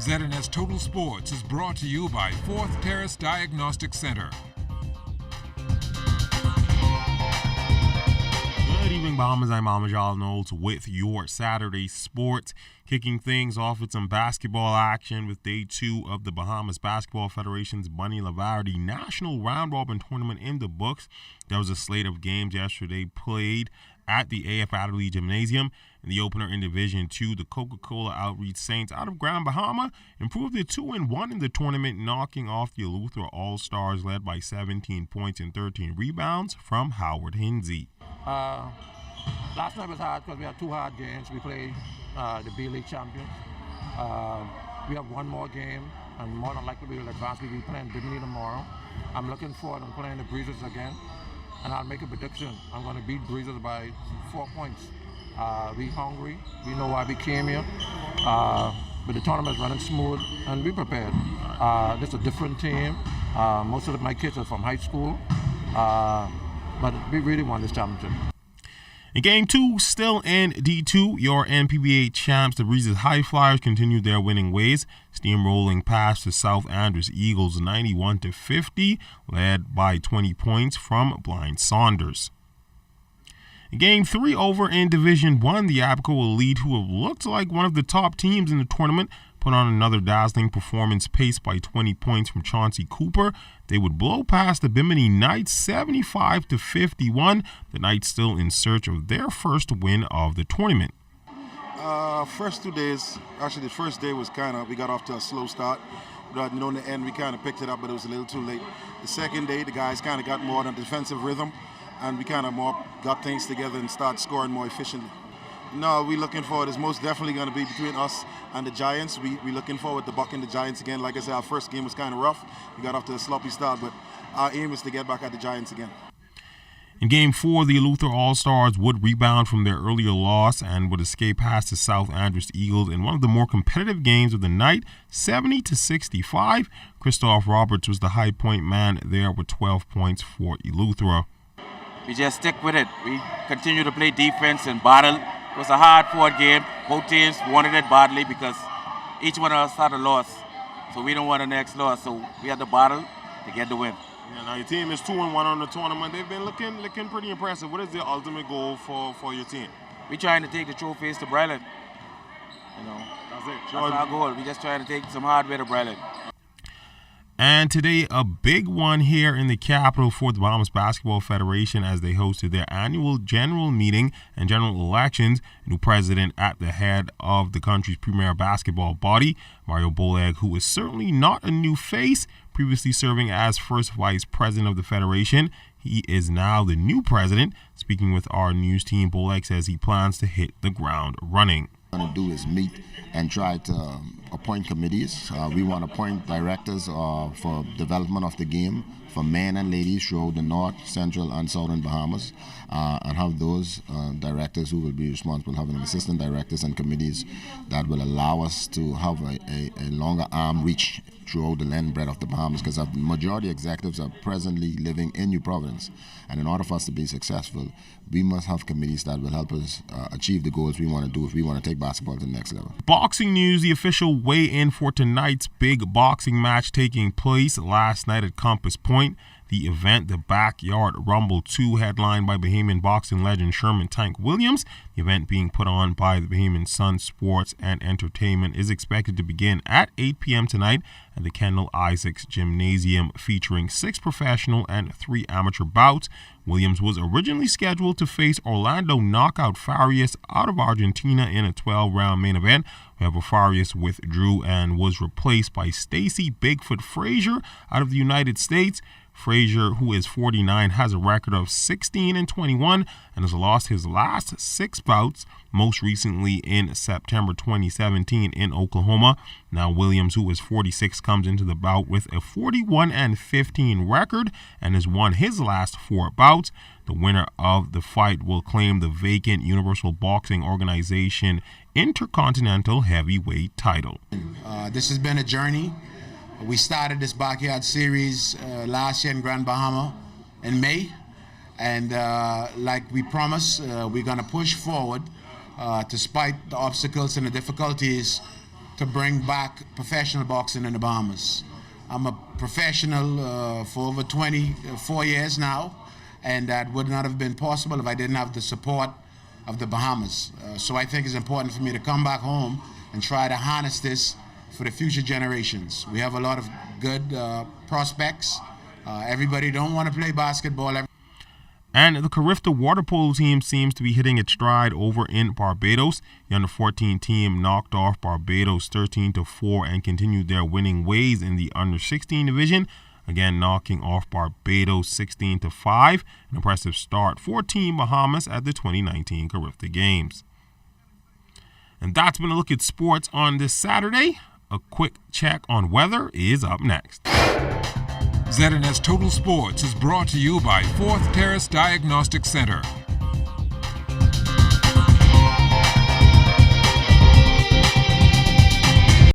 ZNS Total Sports is brought to you by Fourth Terrace Diagnostic Center. Good evening, Bahamas. I'm Amajal Knowles with your Saturday sports. Kicking things off with some basketball action with day 2 of the Bahamas Basketball Federation's Bunny Lavardi National Round Robin Tournament in the books. There was a slate of games yesterday played at the AF Adderley Gymnasium. In the opener in Division 2, the Coca-Cola Outreach Saints out of Grand Bahama improved to 2-1 in the tournament, knocking off the Eleuthera All-Stars led by 17 points and 13 rebounds from Howard Hinsey. Last night was hard because we had 2 hard games. We played the B-League champions. We have 1 more game, and more than likely we will advance. We'll be playing Bimini tomorrow. I'm looking forward to playing the Breezers again, and I'll make a prediction. I'm going to beat Breezers by 4 points. We hungry. We know why we came here. But the tournament is running smooth, and we prepared. This is a different team. Most of my kids are from high school, but we really won this championship. In Game 2, still in D2, your NPBA champs, the Breezes High Flyers, continued their winning ways, steamrolling past the South Andrews Eagles 91-50, led by 20 points from Blind Saunders. In Game 3 over in Division 1, the Abaco Elite, who have looked like one of the top teams in the tournament, put on another dazzling performance paced by 20 points from Chauncey Cooper. They would blow past the Bimini Knights 75-51. The Knights still in search of their first win of the tournament. First 2 days, actually the first day was we got off to a slow start. But in the end we kind of picked it up, but it was a little too late. The second day, the guys kind of got more on the defensive rhythm, and we kind of more got things together and started scoring more efficiently. No, we're looking forward. It's most definitely going to be between us and the Giants. We're looking forward to bucking the Giants again. Like I said, our first game was kind of rough. We got off to a sloppy start, but our aim is to get back at the Giants again. In Game 4, the Eleuthera All-Stars would rebound from their earlier loss and would escape past the South Andrews Eagles in one of the more competitive games of the night, 70-65. Christoph Roberts was the high point man there with 12 points for Eleuthera. We just stick with it. We continue to play defense and battle. It was a hard-fought game. Both teams wanted it badly because each one of us had a loss. So we don't want the next loss. So we had to battle to get the win. Yeah, now your team is 2-1 on the tournament. They've been looking pretty impressive. What is the ultimate goal for your team? We're trying to take the trophies to Bryland. That's it. That's our goal. We're just trying to take some hardware to Bryland. And today, a big one here in the capital for the Bahamas Basketball Federation as they hosted their annual general meeting and general elections. New president at the head of the country's premier basketball body, Mario Boleg, who is certainly not a new face, previously serving as first vice president of the federation. He is now the new president. Speaking with our news team, Boleg says he plans to hit the ground running. What we're going to do is meet and try to appoint committees. We want to appoint directors for development of the game for men and ladies throughout the North, Central, and Southern Bahamas, and have those directors who will be responsible, having assistant directors and committees that will allow us to have a longer arm reach throughout the land and breadth of the Bahamas, because the majority executives are presently living in New Providence, and in order for us to be successful, we must have committees that will help us achieve the goals we want to do if we want to take basketball to the next level. Boxing news, the official weigh-in for tonight's big boxing match taking place last night at Compass Point. The event, the Backyard Rumble 2, headlined by Bahamian boxing legend Sherman Tank Williams. The event being put on by the Bahamian Sun Sports and Entertainment is expected to begin at 8 p.m. tonight at the Kendall Isaacs Gymnasium, featuring 6 professional and 3 amateur bouts. Williams was originally scheduled to face Orlando Knockout Farias out of Argentina in a 12-round main event. However, Farias withdrew and was replaced by Stacy Bigfoot Frazier out of the United States. Frazier, who is 49, has a record of 16-21 and has lost his last 6 bouts, most recently in September 2017 in Oklahoma. Now Williams, who is 46, comes into the bout with a 41-15 record and has won his last 4 bouts. The winner of the fight will claim the vacant Universal Boxing Organization Intercontinental Heavyweight title. This has been a journey. We started this Backyard Series last year in Grand Bahama in May, and like we promised, we're going to push forward despite the obstacles and the difficulties to bring back professional boxing in the Bahamas. I'm a professional for over 24 years now, and that would not have been possible if I didn't have the support of the Bahamas. So I think it's important for me to come back home and try to harness this for the future generations. We have a lot of good prospects. Everybody don't want to play basketball. And the Carifta water polo team seems to be hitting its stride over in Barbados. The under-14 team knocked off Barbados 13-4 and continued their winning ways in the under-16 division, again knocking off Barbados 16-5. An impressive start for Team Bahamas at the 2019 Carifta Games. And that's been a look at sports on this Saturday. A quick check on weather is up next. ZNS Total Sports is brought to you by 4th Terrace Diagnostic Center.